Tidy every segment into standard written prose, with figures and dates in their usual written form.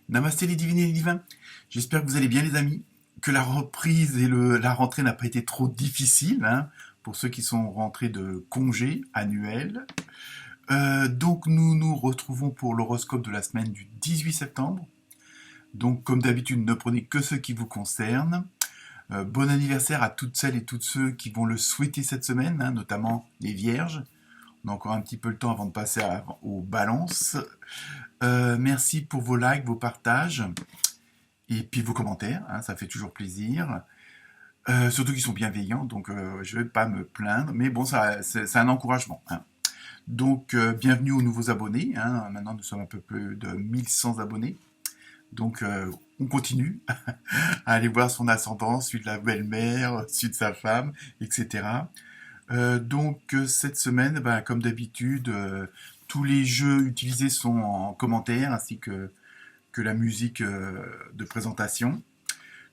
Namasté les divines et les divins, j'espère que vous allez bien les amis, que la reprise et la rentrée n'a pas été trop difficile, hein, pour ceux qui sont rentrés de congés annuels. Donc nous nous retrouvons pour l'horoscope de la semaine du 18 septembre. Donc comme d'habitude, ne prenez que ce qui vous concerne. Bon anniversaire à toutes celles et tous ceux qui vont le souhaiter cette semaine, hein, notamment les vierges. On a encore un petit peu le temps avant de passer aux balances. Merci pour vos likes, vos partages et puis vos commentaires, hein, ça fait toujours plaisir. Surtout qu'ils sont bienveillants, donc je ne vais pas me plaindre, mais bon, c'est un encouragement. Hein. Donc, bienvenue aux nouveaux abonnés. Hein. Maintenant, nous sommes un peu plus de 1100 abonnés. Donc, on continue à aller voir son ascendant, celui de la belle-mère, celui de sa femme, etc. Donc, cette semaine, comme d'habitude, tous les jeux utilisés sont en commentaire, ainsi que la musique de présentation.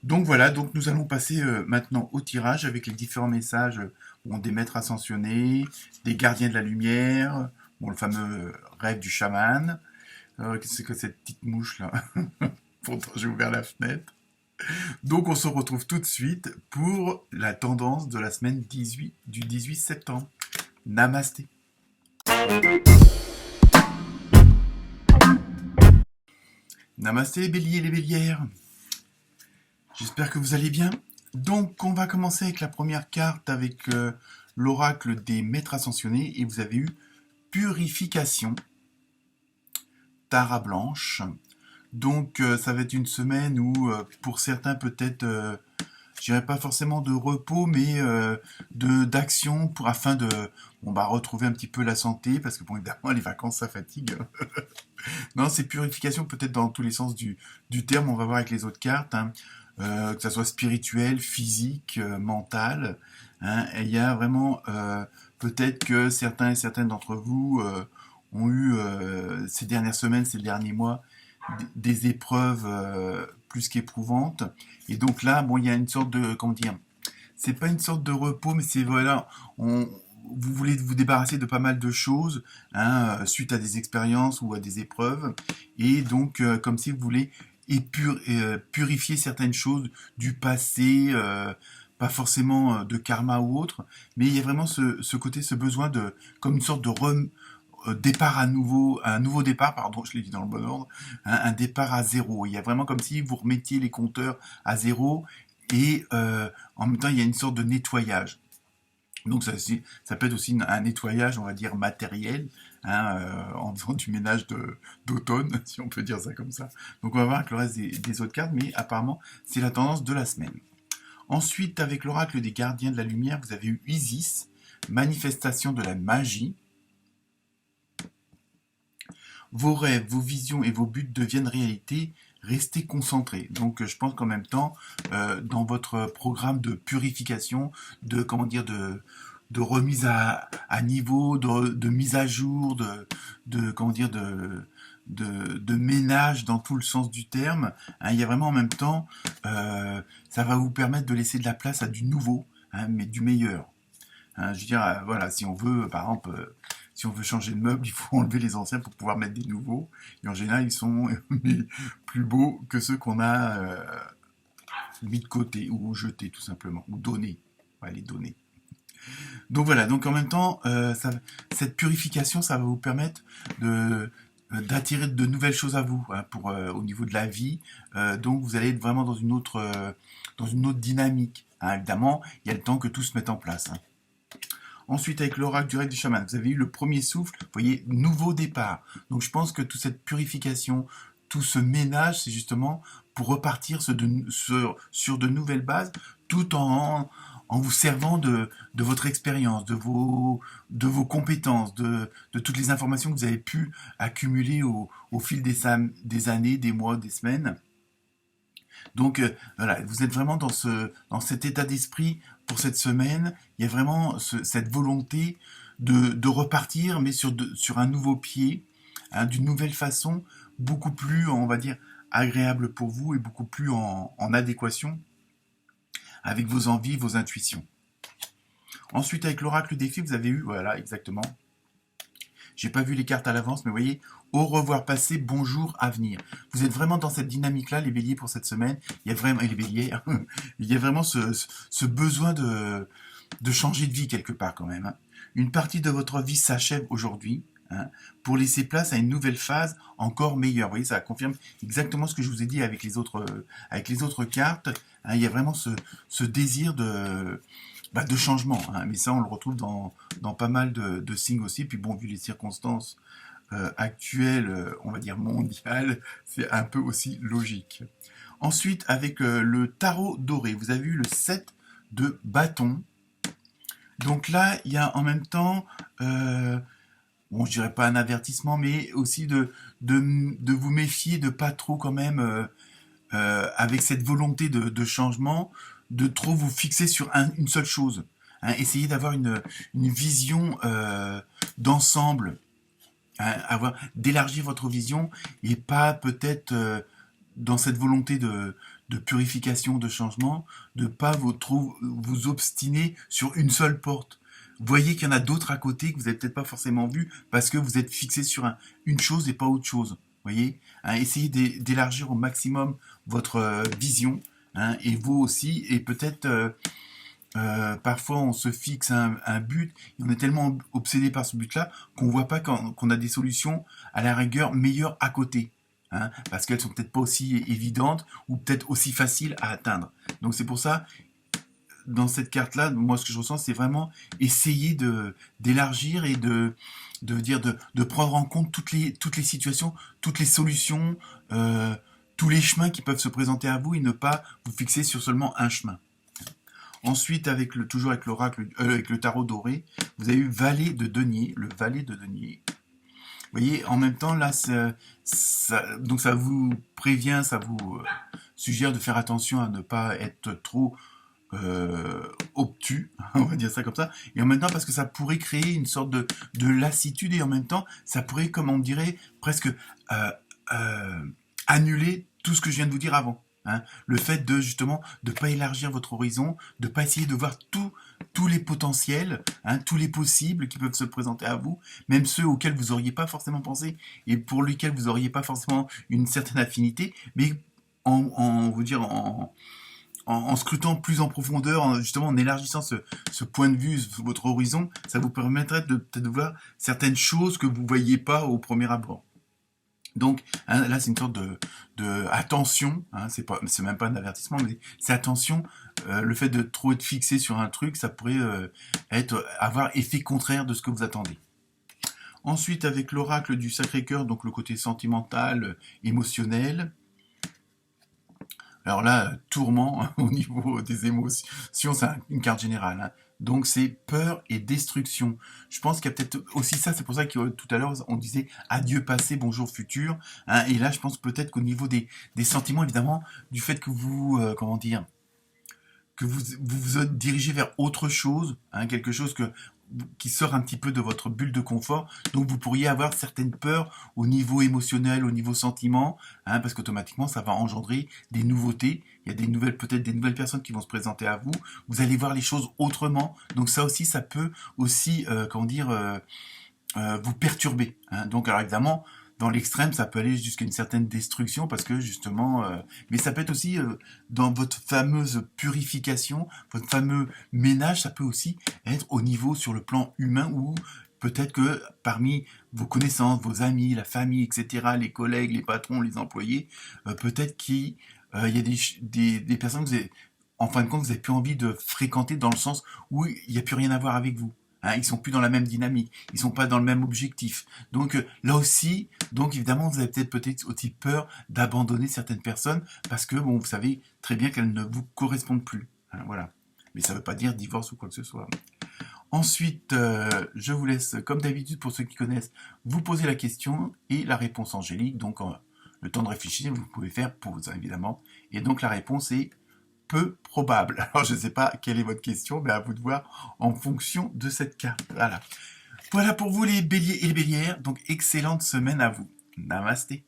Donc voilà, donc nous allons passer maintenant au tirage avec les différents messages des maîtres ascensionnés, des gardiens de la lumière, le fameux rêve du chaman. Qu'est-ce que c'est que cette petite mouche là? Pourtant j'ai ouvert la fenêtre. Donc on se retrouve tout de suite pour la tendance de la semaine du 18 septembre. Namasté. Namasté les béliers et les bélières. J'espère que vous allez bien. Donc on va commencer avec la première carte avec l'oracle des maîtres ascensionnés et vous avez eu purification, Tara blanche. Donc ça va être une semaine où pour certains peut-être, je dirais pas forcément de repos, mais d'action afin de retrouver un petit peu la santé, parce que bon évidemment les vacances ça fatigue. Non, c'est purification peut-être dans tous les sens du terme, on va voir avec les autres cartes. Hein. Que ça soit spirituel, physique, mental. Hein, et il y a vraiment peut-être que certains et certaines d'entre vous ont eu ces dernières semaines, ces derniers mois, des épreuves plus qu'éprouvantes. Et donc là, il y a une sorte de, comment dire, c'est pas une sorte de repos, mais c'est voilà, vous voulez vous débarrasser de pas mal de choses, hein, suite à des expériences ou à des épreuves, et donc comme si vous voulez purifier certaines choses du passé, pas forcément de karma ou autre, mais il y a vraiment ce côté, ce besoin de, comme une sorte de départ un nouveau départ, pardon, je l'ai dit dans le bon ordre, hein, un départ à zéro. Il y a vraiment comme si vous remettiez les compteurs à zéro et en même temps il y a une sorte de nettoyage. Donc ça peut être aussi un nettoyage, on va dire, matériel, hein, en faisant du ménage d'automne, si on peut dire ça comme ça. Donc on va voir avec le reste des autres cartes, mais apparemment c'est la tendance de la semaine. Ensuite, avec l'oracle des gardiens de la lumière, vous avez eu Isis, manifestation de la magie. Vos rêves, vos visions et vos buts deviennent réalité. Restez concentrés. Donc je pense qu'en même temps, dans votre programme de purification, de remise à niveau, de mise à jour, de ménage dans tout le sens du terme, hein, il y a vraiment en même temps, ça va vous permettre de laisser de la place à du nouveau, hein, mais du meilleur. Hein, je veux dire, voilà, si on veut, par exemple, si on veut changer de meuble, il faut enlever les anciens pour pouvoir mettre des nouveaux. Et en général, ils sont plus beaux que ceux qu'on a mis de côté ou jetés tout simplement, ou donnés. On va les donner. Donc voilà, donc en même temps, cette purification, ça va vous permettre d'attirer de nouvelles choses à vous, hein, au niveau de la vie. Donc vous allez être vraiment dans une autre dynamique. Hein. Évidemment, il y a le temps que tout se mette en place. Hein. Ensuite, avec l'oracle du rêve du chaman, vous avez eu le premier souffle, vous voyez, nouveau départ. Donc je pense que toute cette purification, tout ce ménage, c'est justement pour repartir sur de nouvelles bases, tout en vous servant de votre expérience, de vos compétences, de toutes les informations que vous avez pu accumuler au fil des années, des mois, des semaines. Donc voilà, vous êtes vraiment dans cet état d'esprit pour cette semaine. Il y a vraiment cette volonté de repartir, mais sur un nouveau pied, hein, d'une nouvelle façon, beaucoup plus, on va dire, agréable pour vous et beaucoup plus en adéquation avec vos envies, vos intuitions. Ensuite, avec l'oracle des filles, vous avez eu, voilà, exactement. J'ai pas vu les cartes à l'avance, mais vous voyez, au revoir passé, bonjour avenir. Vous êtes vraiment dans cette dynamique-là, les béliers, pour cette semaine. Il y a vraiment, et les béliers, il y a vraiment ce besoin de changer de vie quelque part quand même. Une partie de votre vie s'achève aujourd'hui, pour laisser place à une nouvelle phase encore meilleure. Vous voyez, ça confirme exactement ce que je vous ai dit avec les autres cartes. Il y a vraiment ce désir de changement. Mais ça, on le retrouve dans pas mal de signes aussi. Puis bon, vu les circonstances actuelles, on va dire mondiales, c'est un peu aussi logique. Ensuite, avec le tarot doré, vous avez eu le 7 de bâton. Donc là, il y a en même temps... bon, je dirais pas un avertissement, mais aussi de vous méfier, de pas trop quand même, avec cette volonté de changement, de trop vous fixer sur une seule chose. Essayez d'avoir une vision d'ensemble, d'élargir votre vision et pas peut-être dans cette volonté de purification, de changement, de pas vous obstiner sur une seule porte. Voyez qu'il y en a d'autres à côté que vous n'avez peut-être pas forcément vu parce que vous êtes fixé sur une chose et pas autre chose. Voyez, essayez d'élargir au maximum votre vision, et vous aussi, et peut-être parfois on se fixe un but et on est tellement obsédé par ce but-là qu'on ne voit pas qu'on a des solutions à la rigueur meilleures à côté. Parce qu'elles sont peut-être pas aussi évidentes ou peut-être aussi faciles à atteindre. Donc c'est pour ça, dans cette carte-là, moi ce que je ressens, c'est vraiment essayer d'élargir et de prendre en compte toutes les situations, toutes les solutions, tous les chemins qui peuvent se présenter à vous et ne pas vous fixer sur seulement un chemin. Ensuite, toujours avec l'oracle, avec le tarot doré, vous avez eu Valet de denier, le Valet de denier. Vous voyez, en même temps, là, donc ça vous prévient, ça vous suggère de faire attention à ne pas être trop obtus, on va dire ça comme ça, et en même temps parce que ça pourrait créer une sorte de lassitude, et en même temps, ça pourrait, comme on dirait, presque annuler tout ce que je viens de vous dire avant. Le fait de justement de pas élargir votre horizon, de pas essayer de voir tous les potentiels, tous les possibles qui peuvent se présenter à vous, même ceux auxquels vous auriez pas forcément pensé et pour lesquels vous auriez pas forcément une certaine affinité, mais en scrutant plus en profondeur, justement en élargissant ce point de vue, votre horizon, ça vous permettrait peut-être de voir certaines choses que vous voyez pas au premier abord. Donc là, c'est une sorte de attention, c'est même pas un avertissement, mais c'est attention. Le fait de trop être fixé sur un truc, ça pourrait avoir effet contraire de ce que vous attendez. Ensuite, avec l'oracle du Sacré-Cœur, donc le côté sentimental, émotionnel. Alors là, tourment au niveau des émotions, c'est une carte générale. Donc c'est peur et destruction. Je pense qu'il y a peut-être aussi ça, c'est pour ça que tout à l'heure on disait adieu passé, bonjour futur. Et là je pense peut-être qu'au niveau des sentiments, évidemment, du fait que vous, que vous dirigez vers autre chose, quelque chose qui sort un petit peu de votre bulle de confort, donc vous pourriez avoir certaines peurs au niveau émotionnel, au niveau sentiment, parce qu'automatiquement ça va engendrer des nouveautés, il y a peut-être des nouvelles personnes qui vont se présenter à vous, vous allez voir les choses autrement, donc ça aussi ça peut aussi, vous perturber. Donc alors évidemment, dans l'extrême, ça peut aller jusqu'à une certaine destruction parce que justement, mais ça peut être aussi dans votre fameuse purification, votre fameux ménage, ça peut aussi être au niveau sur le plan humain où peut-être que parmi vos connaissances, vos amis, la famille, etc., les collègues, les patrons, les employés, peut-être qu'il y a des personnes que vous avez, en fin de compte, vous n'avez plus envie de fréquenter dans le sens où il n'y a plus rien à voir avec vous. Ils sont plus dans la même dynamique, ils sont pas dans le même objectif. Donc là aussi, donc évidemment, vous avez peut-être aussi peur d'abandonner certaines personnes parce que bon, vous savez très bien qu'elles ne vous correspondent plus. Voilà. Mais ça ne veut pas dire divorce ou quoi que ce soit. Ensuite, je vous laisse, comme d'habitude, pour ceux qui connaissent, vous poser la question et la réponse angélique. Donc le temps de réfléchir, vous pouvez faire pause, évidemment. Et donc la réponse est peu probable. Alors je ne sais pas quelle est votre question, mais à vous de voir en fonction de cette carte. Voilà pour vous les béliers et les bélières, donc excellente semaine à vous. Namasté.